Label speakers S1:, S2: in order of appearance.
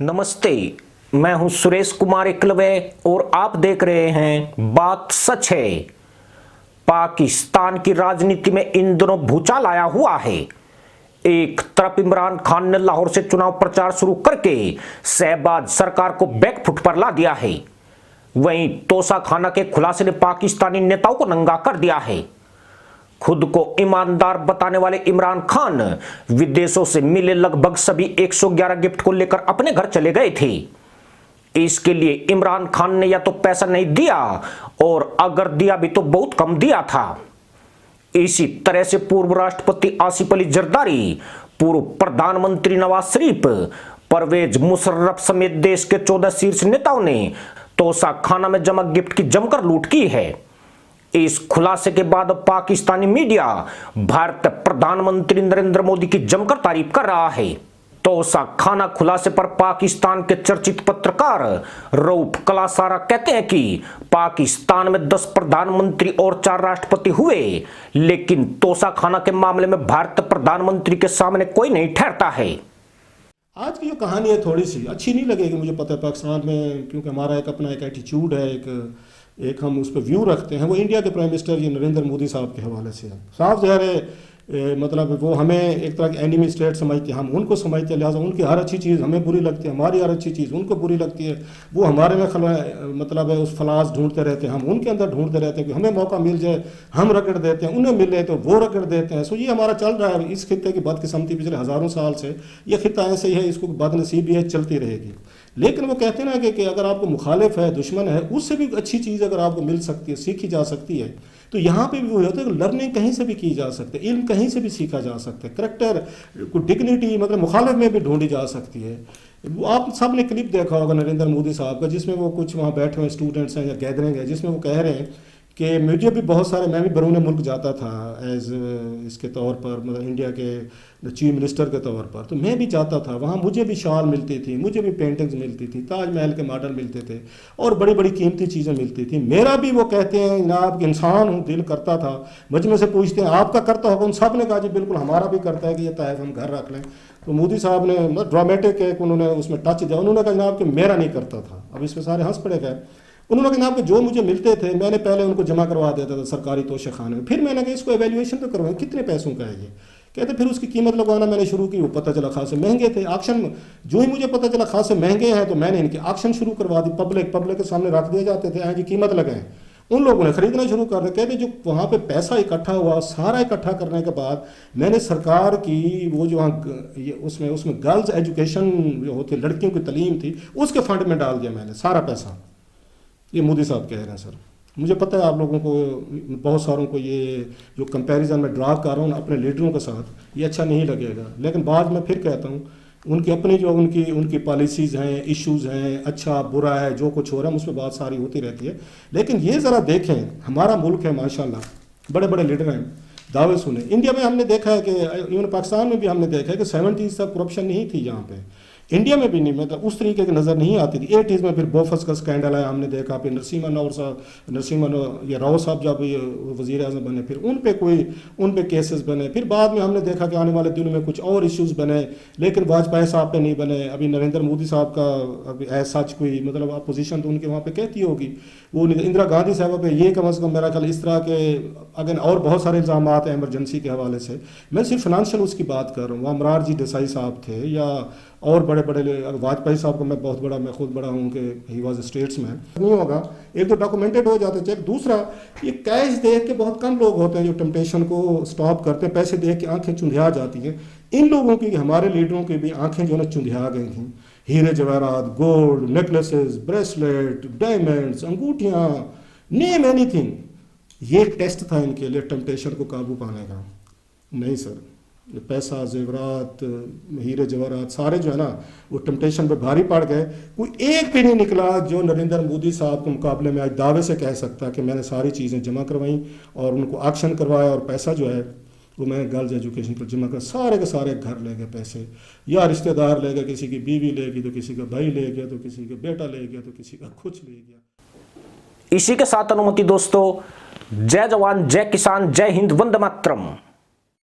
S1: नमस्ते, मैं हूं सुरेश कुमार एकलव्य और आप देख रहे हैं बात सच है। पाकिस्तान की राजनीति में इन दिनों भूचाल आया हुआ है। एक तरफ इमरान खान ने लाहौर से चुनाव प्रचार शुरू करके शहबाज सरकार को बैकफुट पर ला दिया है। वहीं तोसा खाना के खुलासे ने पाकिस्तानी नेताओं को नंगा कर दिया है। खुद को ईमानदार बताने वाले इमरान खान विदेशों से मिले लगभग सभी 111 गिफ्ट को लेकर अपने घर चले गए थे। इसके लिए इमरान खान ने या तो पैसा नहीं दिया और अगर दिया भी तो बहुत कम दिया था। इसी तरह से पूर्व राष्ट्रपति आसिफ अली जरदारी, पूर्व प्रधानमंत्री नवाज शरीफ, परवेज मुशर्रफ समेत देश के 14 शीर्ष नेताओं ने तोसा खाना में जमा गिफ्ट की जमकर लूट की है। इस खुलासे के बाद पाकिस्तानी मीडिया भारत प्रधानमंत्री नरेंद्र मोदी की जमकर तारीफ कर रहा है। तोसा खाना खुलासे पर पाकिस्तान के चर्चित पत्रकार रऊफ कलासारा कहते हैं कि पाकिस्तान में 10 प्रधानमंत्री और 4 राष्ट्रपति हुए, लेकिन तोसा खाना के मामले में भारत प्रधानमंत्री के सामने कोई नहीं ठहरता है।
S2: आज की जो कहानी है थोड़ी सी अच्छी नहीं लगेगी, मुझे पता है पाकिस्तान में, क्योंकि हमारा एक अपना एक एटीट्यूड है, एक हम उस पर व्यू रखते हैं। वो इंडिया के प्राइम मिनिस्टर ये नरेंद्र मोदी साहब के हवाले से है। साफ ज़ाहिर है मतलब वो हमें एक तरह की एनिमी स्टेट समझते हैं, हम उनको समझते हैं, लिहाजा उनकी हर अच्छी चीज़ हमें बुरी लगती है, हमारी हर अच्छी चीज़ उनको बुरी लगती है। वो हमारे में मतलब है उस फलास ढूंढते रहते हैं, हम उनके अंदर ढूंढते रहते हैं कि हमें मौका मिल जाए हम रगड़ देते हैं, उन्हें मिले तो वो रगड़ देते हैं। सो ये हमारा चल रहा है। इस खित्ते की बदकिस्मती पिछले हज़ारों साल से ये खित्ता ऐसे ही है, इसको बदनसीबी है, चलती रहेगी। लेकिन वो कहते हैं ना कि अगर आपको मुखालिफ है, दुश्मन है, उससे भी अच्छी चीज़ अगर आपको मिल सकती है, सीखी जा सकती है, तो यहाँ पे भी वो होता है कि लर्निंग कहीं से भी की जा सकती है, इल्म कहीं से भी सीखा जा सकता है, करैक्टर को डिग्निटी मतलब मुखालिफ में भी ढूंढी जा सकती है। आप सब ने क्लिप देखा होगा नरेंद्र मोदी साहब का, जिसमें वो कुछ वहाँ बैठे हुए स्टूडेंट्स हैं या गैदरिंग है, जिसमें वो कह रहे हैं कि मुझे भी बहुत सारे, मैं भी बैरून मुल्क जाता था एज इसके तौर पर, मतलब इंडिया के चीफ मिनिस्टर के तौर पर, तो मैं भी जाता था वहाँ, मुझे भी शाल मिलती थी, मुझे भी पेंटिंग्स मिलती थी, ताजमहल के मॉडल मिलते थे और बड़ी बड़ी कीमती चीज़ें मिलती थी। मेरा भी, वो कहते हैं जनाब इंसान हूँ, दिल करता था। मजमे से पूछते हैं आपका करता होगा, उन सब ने कहा जी बिल्कुल हमारा भी करता है कि ये तहफ़ हम घर रख लें। तो मोदी साहब ने मतलब ड्रामेटिक एक उन्होंने उसमें टच दिया, उन्होंने कहा जनाब कि मेरा नहीं करता था। अब इसमें सारे हंस पड़े गए। उन्होंने कहा जनाब कि जो मुझे मिलते थे मैंने पहले उनको जमा करवा देता था सरकारी तोशे खाने में, फिर मैंने कहा इसको एवेल्यूएशन तो करवाएं कितने पैसों का है ये। कहते फिर उसकी कीमत लगवाना मैंने शुरू की, वो पता चला खासे महंगे थे। ऑक्शन जो ही मुझे पता चला खासे महंगे हैं तो मैंने इनकी ऑक्शन शुरू करवा दी, पब्लिक के सामने रख दिए जाते थे, जी कीमत लगाएं। उन लोगों ने खरीदना शुरू कर दिया। कहते जो वहाँ पे पैसा इकट्ठा हुआ, सारा इकट्ठा करने के बाद मैंने सरकार की वो जो वहाँ उसमें गर्ल्स एजुकेशन जो होती है, लड़कियों की तालीम थी, उसके फंड में डाल दिया मैंने सारा पैसा। ये मोदी साहब कह रहे हैं। सर मुझे पता है आप लोगों को, बहुत सारों को ये जो कंपैरिजन में ड्रा कर रहा हूँ अपने लीडरों के साथ, ये अच्छा नहीं लगेगा, लेकिन बाद में फिर कहता हूँ उनकी अपनी जो उनकी पॉलिसीज़ हैं, इश्यूज़ हैं, अच्छा बुरा है, जो कुछ हो रहा है उसमें बात सारी होती रहती है। लेकिन ये ज़रा देखें, हमारा मुल्क है माशाल्लाह, बड़े बड़े लीडर हैं, दावे सुने। इंडिया में हमने देखा है कि इवन पाकिस्तान में भी हमने देखा है कि 70s तक करप्शन नहीं थी यहाँ पे, इंडिया में भी नहीं, मतलब उस तरीके की नज़र नहीं आती थी। 80s में फिर बोफस का स्कैंडल आया, हमने देखा। फिर नरसिम्हा राव साहब जब वज़ीर आज़म बने, फिर उन पे केसेस बने। फिर बाद में हमने देखा कि आने वाले दिनों में कुछ और इश्यूज़ बने, लेकिन वाजपेयी साहब पे नहीं बने। अभी नरेंद्र मोदी साहब का अभी ऐसा सच कोई मतलब अपोजिशन तो उनके वहाँ पे कहती होगी, वो इंदिरा गांधी साहब पे ये कम अज़ कम मेरा ख्याल इस तरह के अगर और बहुत सारे इल्ज़ाम हैं एमरजेंसी के हवाले से। मैं सिर्फ फाइनेंशियल उसकी बात कर रहा हूँ। वहाँ मोरारजी देसाई साहब थे या और बड़े बड़े, वाजपेयी साहब को मैं खुद बड़ा हूँ कि ही वॉज ए स्टेट्समैन। नहीं होगा, एक तो डॉक्यूमेंटेड हो जाते चेक। दूसरा, ये कैश देख के बहुत कम लोग होते हैं जो टेम्पटेशन को स्टॉप करते हैं। पैसे देख के आंखें चुंधिया जाती हैं। इन लोगों की, हमारे लीडरों की भी आंखें जो है चुंधिया गई थी। हीरे जवाहरात, गोल्ड, नेकलेसेस, ब्रेसलेट, डायमंड्स, अंगूठियाँ, नेम एनीथिंग, ये टेस्ट था इनके लिए टेम्पटेशन को काबू पाने का। नहीं सर, पैसा, जेवरात, हीरे जवाहरात सारे जो है ना वो टेम्पटेशन पे भारी पड़ गए। कोई एक भी नहीं निकला जो नरेंद्र मोदी साहब के मुकाबले में आज दावे से कह सकता कि मैंने सारी चीज़ें जमा करवाई और उनको ऑक्शन करवाया और पैसा जो है वो मैं गर्ल्स एजुकेशन पर जमा कर, सारे के सारे घर ले गए पैसे, या रिश्तेदार ले गए, किसी की बीवी ले गई तो किसी का भाई ले गया, तो किसी का बेटा ले गया, तो किसी का कुछ ले गया।
S1: इसी के साथ अनुमति दोस्तों, जय जवान, जय किसान, जय हिंद, वंदे मातरम।